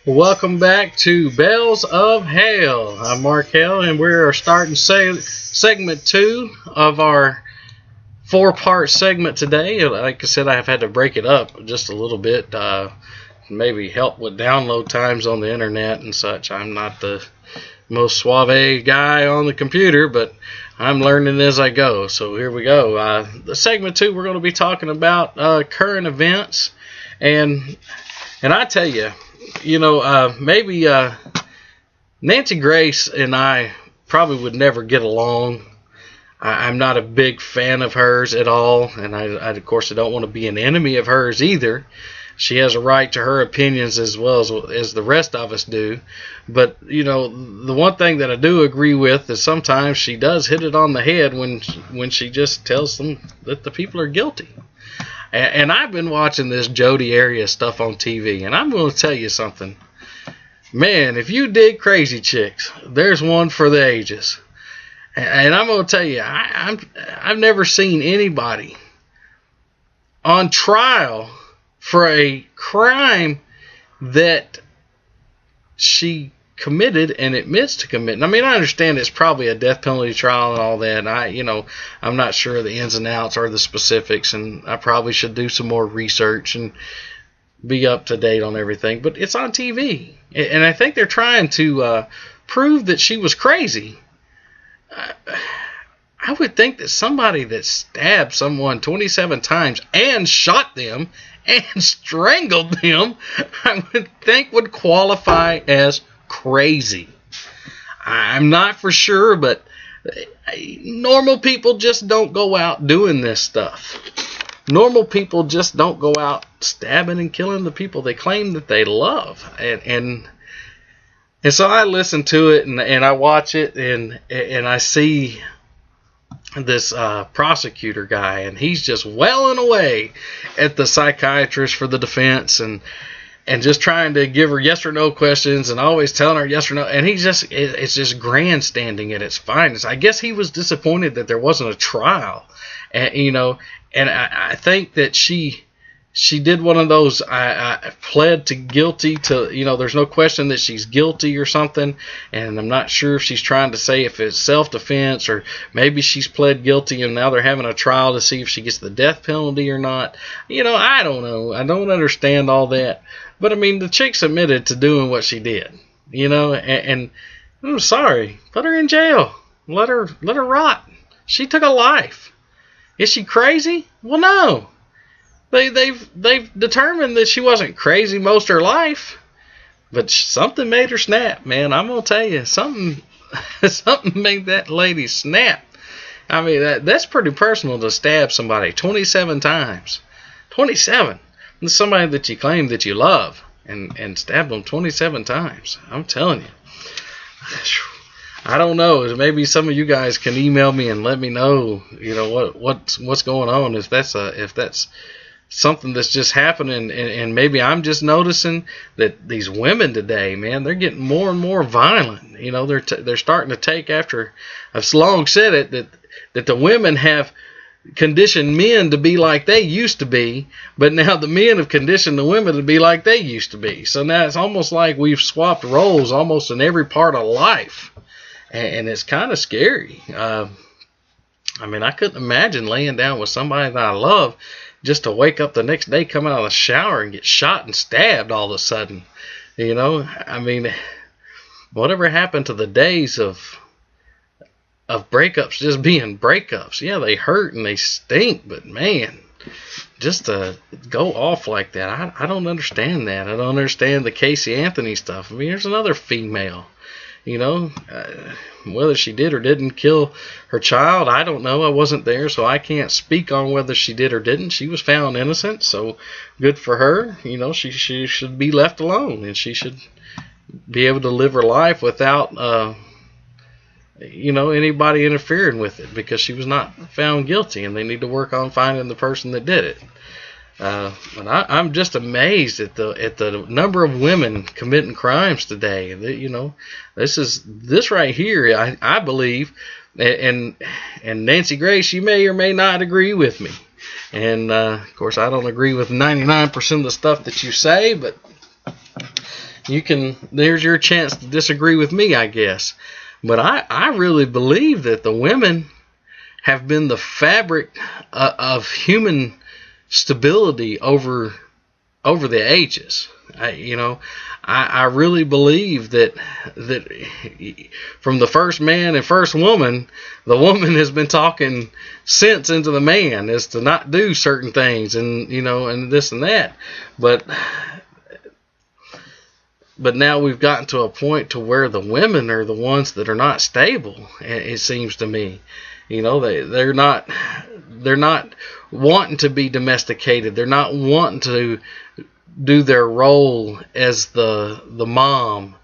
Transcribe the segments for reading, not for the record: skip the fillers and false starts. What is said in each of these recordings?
Welcome back to Bells of Hale. I'm Mark Hale, and we're starting segment 2 of our 4-part segment today. Like I said, I've had to break it up just a little bit, maybe help with download times on the internet and such. I'm not the most suave guy on the computer, but I'm learning as I go. So here we go. The segment 2, we're going to be talking about current events, and I tell you, maybe Nancy Grace and I probably would never get along. I'm not a big fan of hers at all, and I of course, I don't want to be an enemy of hers either. She has a right to her opinions as well as the rest of us do. But, the one thing that I do agree with is sometimes she does hit it on the head when she just tells them that the people are guilty. And I've been watching this Jodi area stuff on TV, and I'm going to tell you something. Man, if you dig crazy chicks, there's one for the ages. And I'm going to tell you, I've never seen anybody on trial for a crime that she committed and admits to committing. I mean, I understand it's probably a death penalty trial and all that, and I'm not sure of the ins and outs or the specifics, and I probably should do some more research and be up to date on everything, but it's on TV, and I think they're trying to prove that she was crazy. I would think that somebody that stabbed someone 27 times and shot them and strangled them, I would think would qualify as crazy. I'm not for sure, but normal people just don't go out doing this stuff. Normal people just don't go out stabbing and killing the people they claim that they love. And so I listen to it and I watch it and I see this prosecutor guy, and he's just welling away at the psychiatrist for the defense and just trying to give her yes or no questions and always telling her yes or no. And it's just grandstanding at its finest. I guess he was disappointed that there wasn't a trial. And, and I think that she did one of those, I pled to guilty to, there's no question that she's guilty or something. And I'm not sure if she's trying to say if it's self-defense or maybe she's pled guilty and now they're having a trial to see if she gets the death penalty or not. I don't know. I don't understand all that. But, I mean, the chick's admitted to doing what she did, and I'm sorry. Put her in jail. Let her rot. She took a life. Is she crazy? Well, no. They've determined that she wasn't crazy most of her life, but something made her snap, man. I'm gonna tell you, something made that lady snap. I mean, that's pretty personal to stab somebody 27 times. 27. It's somebody that you claim that you love and stab them 27 times. I'm telling you. I don't know. Maybe some of you guys can email me and let me know, what's going on. If that's something that's just happening, and maybe I'm just noticing that these women today, man, they're getting more and more violent. They're starting to take after. I've long said it that the women have conditioned men to be like they used to be, but now the men have conditioned the women to be like they used to be. So now it's almost like we've swapped roles almost in every part of life, and it's kind of scary. I mean, I couldn't imagine laying down with somebody that I love just to wake up the next day, come out of the shower and get shot and stabbed all of a sudden. I mean, whatever happened to the days of breakups just being breakups? Yeah, they hurt and they stink, but man, just to go off like that, I don't understand that. I don't understand the Casey Anthony stuff. I mean, here's another female, whether she did or didn't kill her child, I don't know. I wasn't there, so I can't speak on whether she did or didn't. She was found innocent, so good for her. She should be left alone, and she should be able to live her life without anybody interfering with it, because she was not found guilty, and they need to work on finding the person that did it. And I'm just amazed at the number of women committing crimes today. This right here, I believe, and Nancy Grace, you may or may not agree with me. And of course, I don't agree with 99% of the stuff that you say, but There's your chance to disagree with me, I guess. But I really believe that the women have been the fabric of human stability over the ages. I really believe that from the first man and first woman, the woman has been talking sense into the man as to not do certain things, and and this and that. But now we've gotten to a point to where the women are the ones that are not stable. It seems to me, they're not wanting to be domesticated. They're not wanting to do their role as the mom.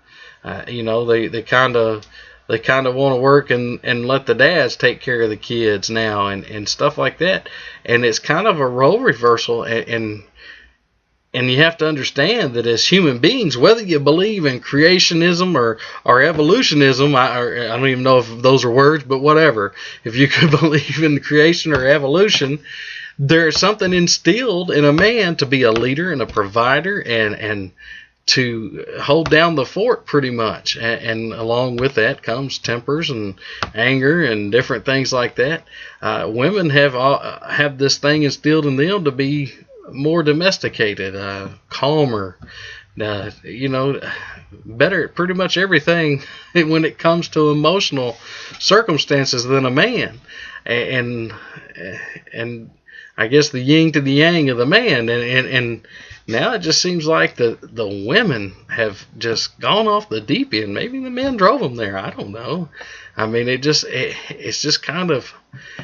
They kind of want to work and let the dads take care of the kids now and stuff like that. And it's kind of a role reversal, and you have to understand that as human beings, whether you believe in creationism or evolutionism, I don't even know if those are words, but whatever. If you could believe in creation or evolution, there's something instilled in a man to be a leader and a provider and to hold down the fort pretty much. And along with that comes tempers and anger and different things like that. Women have this thing instilled in them to be more domesticated, calmer, better at pretty much everything when it comes to emotional circumstances than a man, and I guess the yin to the yang of the man, and now it just seems like the women have just gone off the deep end. Maybe the men drove them there. I don't know. I mean, it's just kind of,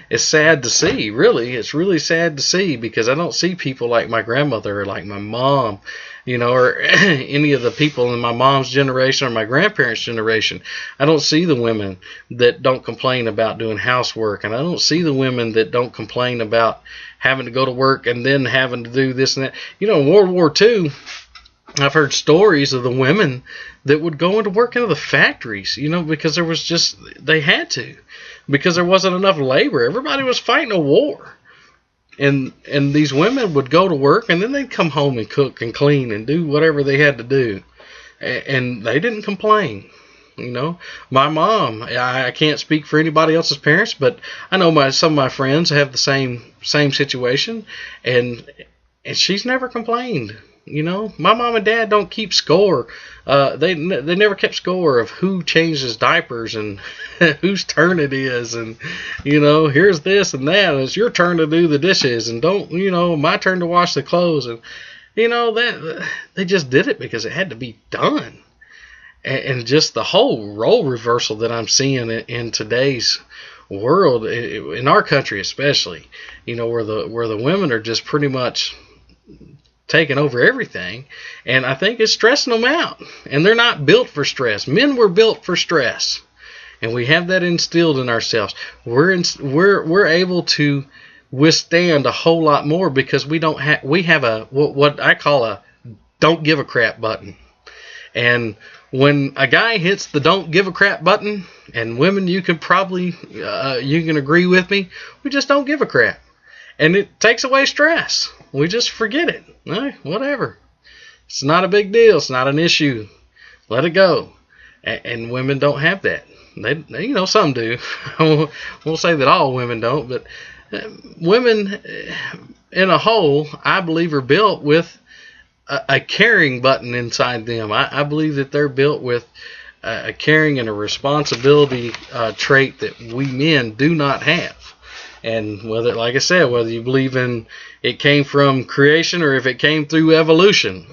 it's sad to see, really. It's really sad to see, because I don't see people like my grandmother or like my mom, or any of the people in my mom's generation or my grandparents' generation. I don't see the women that don't complain about doing housework, and I don't see the women that don't complain about having to go to work and then having to do this and that. In World War II, I've heard stories of the women that would go into work into the factories, because they had to, because there wasn't enough labor. Everybody was fighting a war. And these women would go to work, and then they'd come home and cook and clean and do whatever they had to do. And they didn't complain. My mom, I can't speak for anybody else's parents, but I know some of my friends have the same situation, and she's never complained. My mom and dad don't keep score. They never kept score of who changes diapers and whose turn it is, and here's this and that. It's your turn to do the dishes, and my turn to wash the clothes, and that they just did it because it had to be done. And just the whole role reversal that I'm seeing in today's world, in our country especially, where the women are just pretty much taking over everything, and I think it's stressing them out, and they're not built for stress. Men were built for stress, and we have that instilled in ourselves. We're able to withstand a whole lot more because we have a what I call a don't give a crap button. And when a guy hits the don't give a crap button, and women, you can probably you can agree with me, we just don't give a crap, and it takes away stress. We just forget it. Whatever. It's not a big deal. It's not an issue. Let it go. And women don't have that. They some do. I won't say that all women don't, but women in a whole, I believe, are built with a caring button inside them. I believe that they're built with a caring and a responsibility trait that we men do not have. And whether, like I said, whether you believe in it came from creation or if it came through evolution,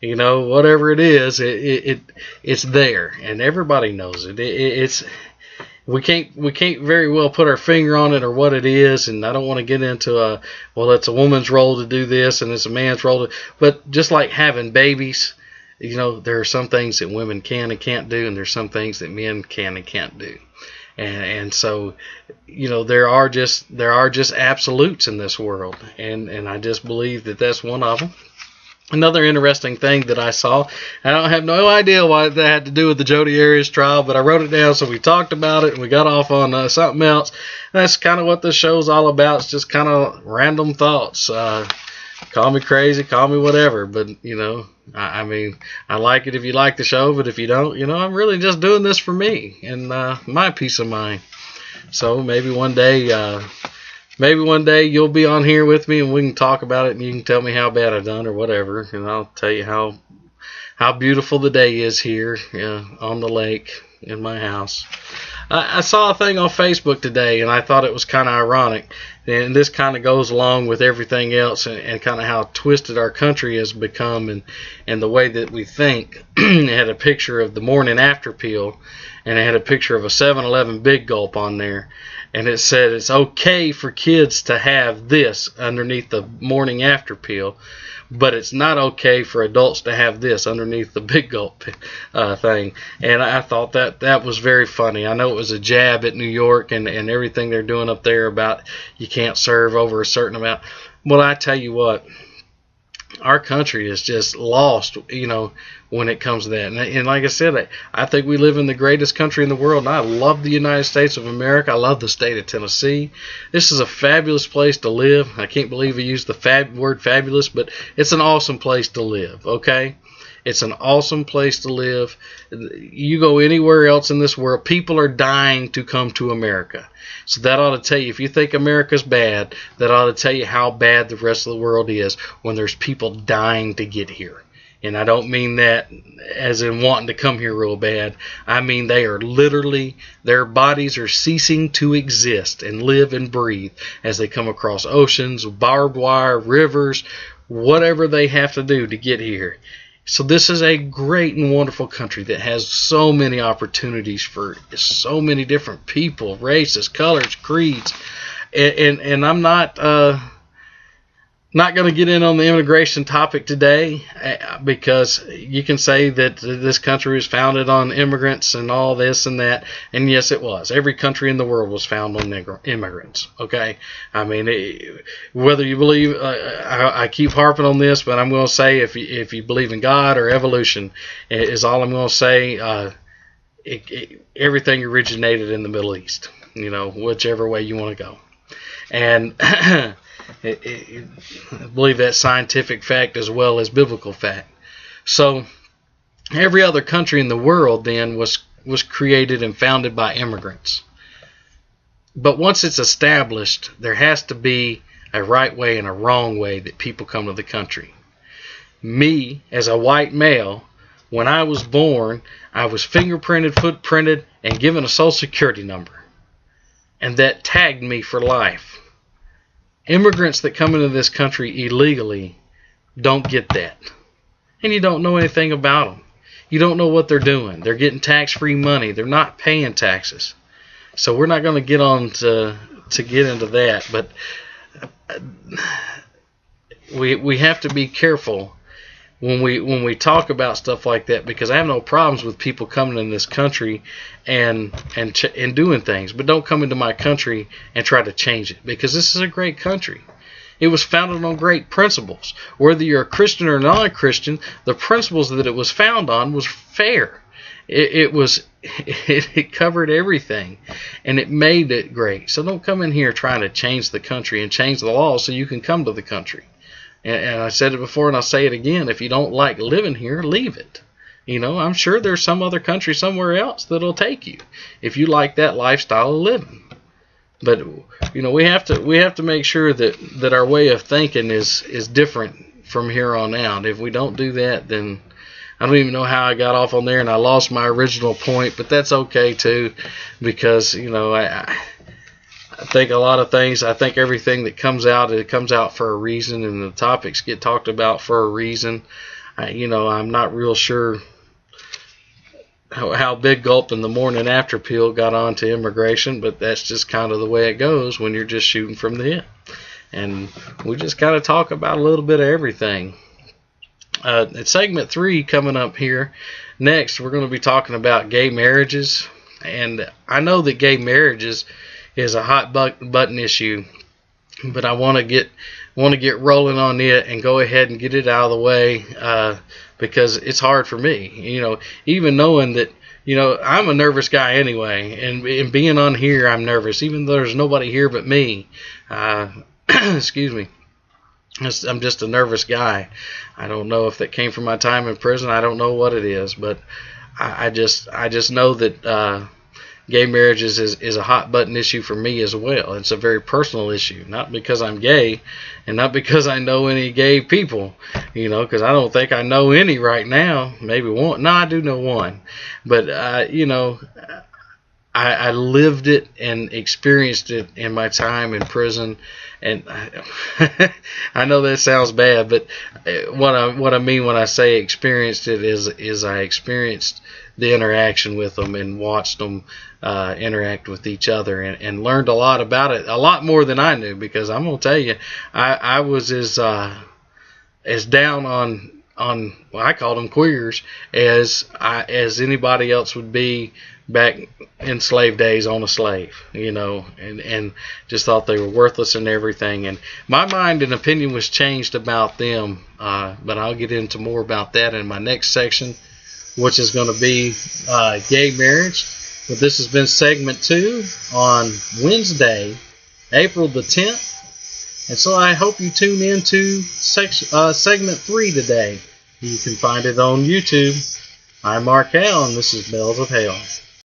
whatever it is, it's there, and everybody knows it. We can't very well put our finger on it or what it is, and I don't want to get into it's a woman's role to do this and it's a man's role to, but just like having babies, there are some things that women can and can't do, and there's some things that men can and can't do. And so, there are just absolutes in this world, and I just believe that that's one of them. Another interesting thing that I saw, I don't have no idea what that had to do with the Jodi Arias trial, but I wrote it down, so we talked about it, and we got off on something else. That's kind of what this show's all about. It's just kind of random thoughts. Call me crazy, call me whatever, but I mean, I like it if you like the show, but if you don't, I'm really just doing this for me and my peace of mind. So maybe one day you'll be on here with me and we can talk about it and you can tell me how bad I've done or whatever, and I'll tell you how beautiful the day is here on the lake in my house. I saw a thing on Facebook today, and I thought it was kind of ironic. And this kind of goes along with everything else and kind of how twisted our country has become and the way that we think. It had a picture of the morning after pill, and it had a picture of a 7-Eleven Big Gulp on there. And it said it's okay for kids to have this underneath the morning after pill, but it's not okay for adults to have this underneath the Big Gulp thing. And I thought that was very funny. I know it was a jab at New York and everything they're doing up there about you can't serve over a certain amount. Well, I tell you what, our country is just lost, when it comes to that. And like I said, I think we live in the greatest country in the world, and I love the United States of America. I love the state of Tennessee. This is a fabulous place to live. I can't believe we used the word fabulous, but it's an awesome place to live, okay? It's an awesome place to live. You go anywhere else in this world, people are dying to come to America. So that ought to tell you, if you think America's bad, that ought to tell you how bad the rest of the world is when there's people dying to get here. And I don't mean that as in wanting to come here real bad. I mean they are literally, their bodies are ceasing to exist and live and breathe as they come across oceans, barbed wire, rivers, whatever they have to do to get here. So this is a great and wonderful country that has so many opportunities for so many different people, races, colors, creeds. And I'm not going to get in on the immigration topic today because you can say that this country was founded on immigrants and all this and that. And yes, it was. Every country in the world was founded on immigrants. Okay. I mean, whether you believe, I keep harping on this, but I'm going to say if you believe in God or evolution is all I'm going to say. Everything originated in the Middle East, whichever way you want to go. And I believe that's scientific fact as well as biblical fact. So every other country in the world then was created and founded by immigrants. But once it's established, there has to be a right way and a wrong way that people come to the country. Me, as a white male, when I was born, I was fingerprinted, footprinted, and given a social security number. And that tagged me for life. Immigrants that come into this country illegally don't get that. And you don't know anything about them. You don't know what they're doing. They're getting tax-free money. They're not paying taxes. So we're not going to get on to get into that. But we have to be careful when we talk about stuff like that, because I have no problems with people coming in this country and doing things, but don't come into my country and try to change it, because this is a great country. It was founded on great principles. Whether you're a Christian or non-Christian, the principles that it was founded on was fair. It covered everything, and it made it great. So don't come in here trying to change the country and change the laws so you can come to the country. And I said it before and I'll say it again, if you don't like living here, leave it. I'm sure there's some other country somewhere else that'll take you if you like that lifestyle of living. But we have to make sure that our way of thinking is different from here on out. If we don't do that, then I don't even know how I got off on there and I lost my original point, but that's okay too, because I think a lot of things, I think everything that comes out, it comes out for a reason, and the topics get talked about for a reason. I'm not real sure how Big Gulp and the morning after pill got on to immigration, but that's just kind of the way it goes when you're just shooting from the hip. And we just kind of talk about a little bit of everything. At segment 3 coming up here, next we're going to be talking about gay marriages. And I know that gay marriages is a hot button issue, but I want to get rolling on it and go ahead and get it out of the way because it's hard for me. Even knowing that I'm a nervous guy anyway, and being on here I'm nervous, even though there's nobody here but me. Excuse me. I'm just a nervous guy. I don't know if that came from my time in prison. I don't know what it is, but I just know that gay marriages is a hot button issue for me as well. It's a very personal issue, not because I'm gay and not because I know any gay people, because I don't think I know any right now. Maybe one. No, I do know one, but I lived it and experienced it in my time in prison, and I know that sounds bad, but what I mean when I say experienced it is I experienced the interaction with them and watched them interact with each other, and learned a lot about it, a lot more than I knew, because I'm gonna tell you, I was as down on well, I called them queers as anybody else would be back in slave days on a slave, and just thought they were worthless and everything. And my mind and opinion was changed about them, but I'll get into more about that in my next section, which is going to be gay marriage. But this has been segment 2 on Wednesday, April the 10th. And so I hope you tune in to segment 3 today. You can find it on YouTube. I'm Mark Hale, and this is Bells of Hale.